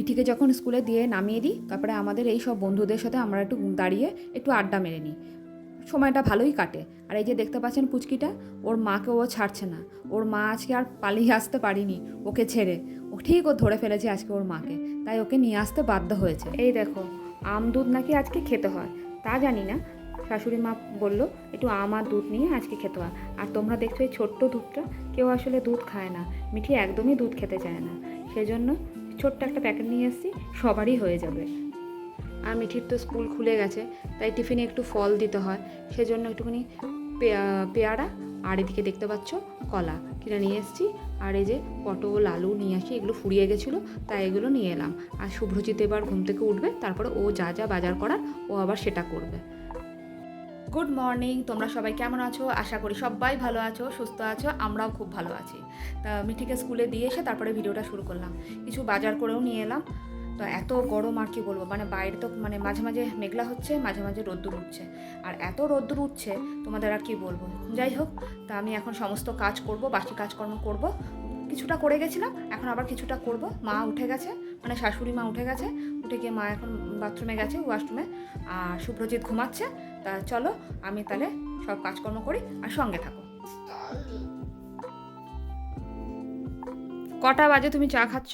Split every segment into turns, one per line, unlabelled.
মিঠিকে যখন স্কুলে দিয়ে নামিয়ে দিই, তারপরে আমাদের এই সব বন্ধুদের সাথে আমরা একটু দাঁড়িয়ে একটু আড্ডা মেরে নিই। সময়টা ভালোই কাটে। আর এই যে দেখতে পাচ্ছেন পুচকিটা, ওর মাকে ও ছাড়ছে না। ওর মা আজকে আর পালিয়ে আসতে পারিনি ওকে ছেড়ে, ও ঠিক ও ধরে ফেলেছে আজকে ওর মাকে, তাই ওকে নিয়ে আসতে বাধ্য হয়েছে। এই দেখো, আম দুধ নাকি আজকে খেতে হয়, তা জানি না, শাশুড়ি মা বললো একটু আম আর দুধ নিয়ে আজকে খেতে হয়। আর তোমরা দেখছো এই ছোট্ট দুধটা, কেউ আসলে দুধ খায় না, মিঠি একদমই দুধ খেতে চায় না, সেজন্য ছোট্ট একটা প্যাকেট নিয়ে এসেছি, সবারই হয়ে যাবে। আর মিঠির তো স্কুল খুলে গেছে, তাই টিফিনে একটু ফল দিতে হয়, সেজন্য একটুখানি পেয়ারা আর এদিকে দেখতে পাচ্ছ কলা কিনে নিয়ে এসেছি। আর এই যে পটল আলু নিয়ে আসি, এগুলো ফুরিয়ে গেছিলো তাই এগুলো নিয়ে এলাম। আর শুভ্রজিৎ এবার ঘুম থেকে উঠবে, তারপরে ও যা যা বাজার করার ও আবার সেটা করবে। গুড মর্নিং, তোমরা সবাই কেমন আছো? আশা করি সবাই ভালো আছো, সুস্থ আছো, আমরাও খুব ভালো আছি। তা মিঠিকে স্কুলে দিয়ে এসে তারপরে ভিডিওটা শুরু করলাম। কিছু বাজার করেও নিয়ে এলাম। তো এত গরম আর কি বলবো, মানে বাইরে তো মানে মাঝে মাঝে মেঘলা হচ্ছে, মাঝে মাঝে রোদ্দুর উঠছে, আর এত রোদ্দুর উঠছে তোমাদের আর কি বলবো। যাই হোক, তা আমি এখন সমস্ত কাজ করব, বাকি কাজকর্ম করব। কিছুটা করে গেছিলাম, এখন আবার কিছুটা করব। মা উঠে গেছে, মানে শাশুড়ি মা উঠে গেছে, উঠে গিয়ে মা এখন বাথরুমে গেছে, ওয়াশরুমে, আর শুভ্রজিৎ ঘুমাচ্ছে। তা চলো আমি তাহলে সব কাজকর্ম করি, আর সঙ্গে থাকো। কটা বাজে তুমি চা খাচ্ছ?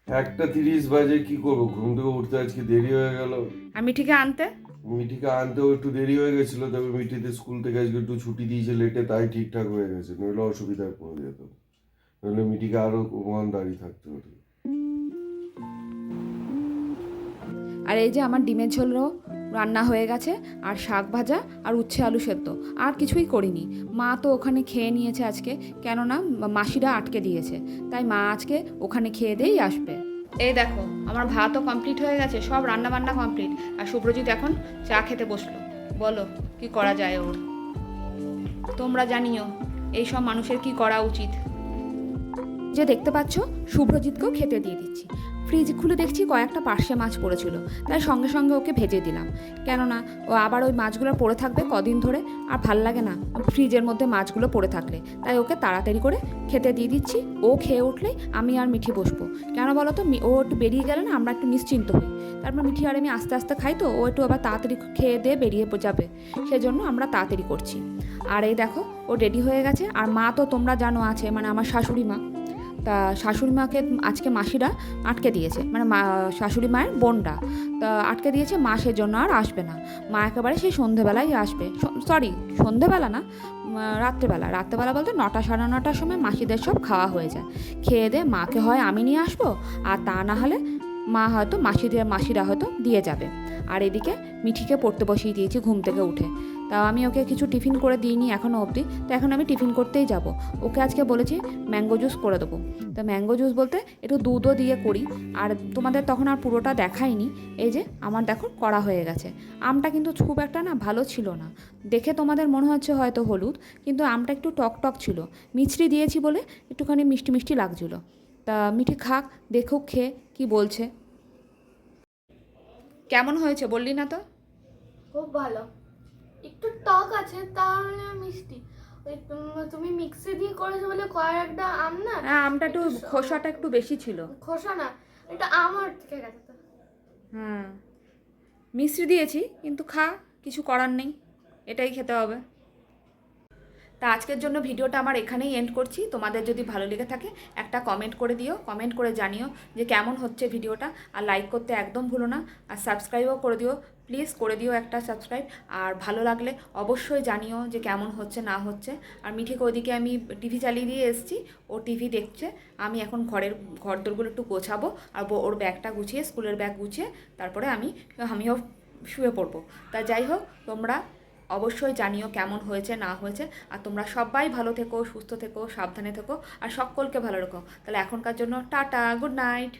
1:30 বাজে। কি করবো, ঘুম থেকে উঠতে আজকে দেরি হয়ে গেল।
আর মিঠিকে আনতে
আনতেও একটু দেরি হয়ে গেছিল, তবে মিঠিতে স্কুল থেকে আজকে একটু ছুটি দিয়েছে লেটে, তাই ঠিকঠাক হয়ে গেছে, নইলে অসুবিধায় পড়ে যেত, নইলে মিঠিকে আরো ওখান দাঁড়িয়ে থাকতে হতো।
আর এই যে আমার ডিমের ঝোলও রান্না হয়ে গেছে, আর শাক ভাজা আর উচ্ছে আলু সেদ্ধ, আর কিছুই করিনি। মা তো ওখানে খেয়ে নিয়েছে আজকে, কেননা মাসিরা আটকে দিয়েছে, তাই মা আজকে ওখানে খেয়ে দিয়েই আসবে। এই দেখো, আমার ভাতও কমপ্লিট হয়ে গেছে, সব রান্না বান্না কমপ্লিট, আর শুভ্রজিৎ এখন চা খেতে বসলো। বলো কি করা যায় ওর? তোমরা জানিও এই সব মানুষের কি করা উচিত। যে দেখতে পাচ্ছ, শুভ্রজিৎকেও খেতে দিয়ে দিচ্ছি। ফ্রিজ খুলে দেখছি কয়েকটা পার্শে মাছ পড়েছিল, তাই সঙ্গে সঙ্গে ওকে ভেজে দিলাম, কেননা ও আবার ওই মাছগুলো পড়ে থাকবে কদিন ধরে, আর ভাল লাগে না ফ্রিজের মধ্যে মাছগুলো পড়ে থাকলে, তাই ওকে তাড়াতাড়ি করে খেতে দিয়ে দিচ্ছি। ও খেয়ে উঠলেই আমি আর মিঠি বসবো, কেন বলো তো, ও একটু বেরিয়ে গেলে না আমরা একটু নিশ্চিন্ত হই। তারপর মিঠি আর আমি আস্তে আস্তে খাই, তো ও একটু আবার তাড়াতাড়ি খেয়ে দিয়ে বেরিয়ে যাবে, সেজন্য আমরা তাড়াতাড়ি করছি। আর এই দেখো, ও রেডি হয়ে গেছে। আর মা তো তোমরা জানো আছে, মানে আমার শাশুড়ি মা, তা শাশুড়ি মাকে আজকে মাসিরা আটকে দিয়েছে, মানে শাশুড়ি মায়ের বোনরা তা আটকে দিয়েছে, মা সেজন্য আর আসবে না। মা একেবারে সেই সন্ধেবেলাই আসবে, সরি সন্ধেবেলা না, রাত্রেবেলা বলতে 9টা সাড়ে 9টার সময় মাসিদের সব খাওয়া হয়ে যায়। খেয়ে দিয়ে মাকে হয় আমি নিয়ে আসবো, আর তা না হলে মা হয়তো মাসিরা হয়তো দিয়ে যাবে। আর এদিকে মিঠিকে পড়তে বসিয়ে দিয়েছি ঘুম থেকে উঠে। তা আমি ওকে কিছু টিফিন করে দিইনি এখনও অবধি, তো এখন আমি টিফিন করতেই যাব। ওকে আজকে বলেছি ম্যাঙ্গো জুস করে দেবো। তা ম্যাঙ্গো জুস বলতে একটু দুধও দিয়ে করি, আর তোমাদের তখন আর পুরোটা দেখাইনি। এই যে আমার দেখো করা হয়ে গেছে। আমটা কিন্তু খুব একটা না ভালো ছিল না, দেখে তোমাদের মনে হচ্ছে হয়তো হলুদ, কিন্তু আমটা একটু টক টক ছিল, মিছরি দিয়েছি বলে একটুখানি মিষ্টি মিষ্টি লাগছিলো। তা মিঠি খাক, দেখুক খেয়ে কি বলছে। কেমন হয়েছে বললি না তো?
খুব ভালো, একটু টক আছে তাহলে মিষ্টি। ওই তুমি মিক্সি দিয়ে করেছো বলে কয়েকটা আম না,
হ্যাঁ, আমটা একটু খোসাটা একটু বেশি ছিল।
খোসা না, এটা আমার থেকে গেছে তো।
হ্যাঁ, মিষ্টি দিয়েছি, কিন্তু খা, কিছু করার নেই, এটাই খেতে হবে। তা আজকের জন্য ভিডিওটা আমার এখানেই এন্ড করছি। তোমাদের যদি ভালো লেগে থাকে একটা কমেন্ট করে দিও, কমেন্ট করে জানিও যে কেমন হচ্ছে ভিডিওটা, আর লাইক করতে একদম ভুলো না, আর সাবস্ক্রাইবও করে দিও, প্লিজ করে দিও একটা সাবস্ক্রাইব। আর ভালো লাগলে অবশ্যই জানিও যে কেমন হচ্ছে না হচ্ছে। আর মিঠিকে ওইদিকে আমি টিভি চালিয়ে দিয়ে এসেছি, ও টিভি দেখছে। আমি এখন ঘরদোরগুলো একটু গোছাবো, আর ওর ব্যাগটা গুছিয়ে, স্কুলের ব্যাগ গুছিয়ে তারপরে আমিও শুয়ে পড়বো। তা যাই হোক, তোমরা অবশ্যই জানিও কেমন হয়েছে না হয়েছে। আর তোমরা সবাই ভালো থেকো, সুস্থ থেকো, সাবধানে থেকো, আর সকলকে ভালো রেখো। তাহলে এখনকার জন্য টাটা, গুড নাইট।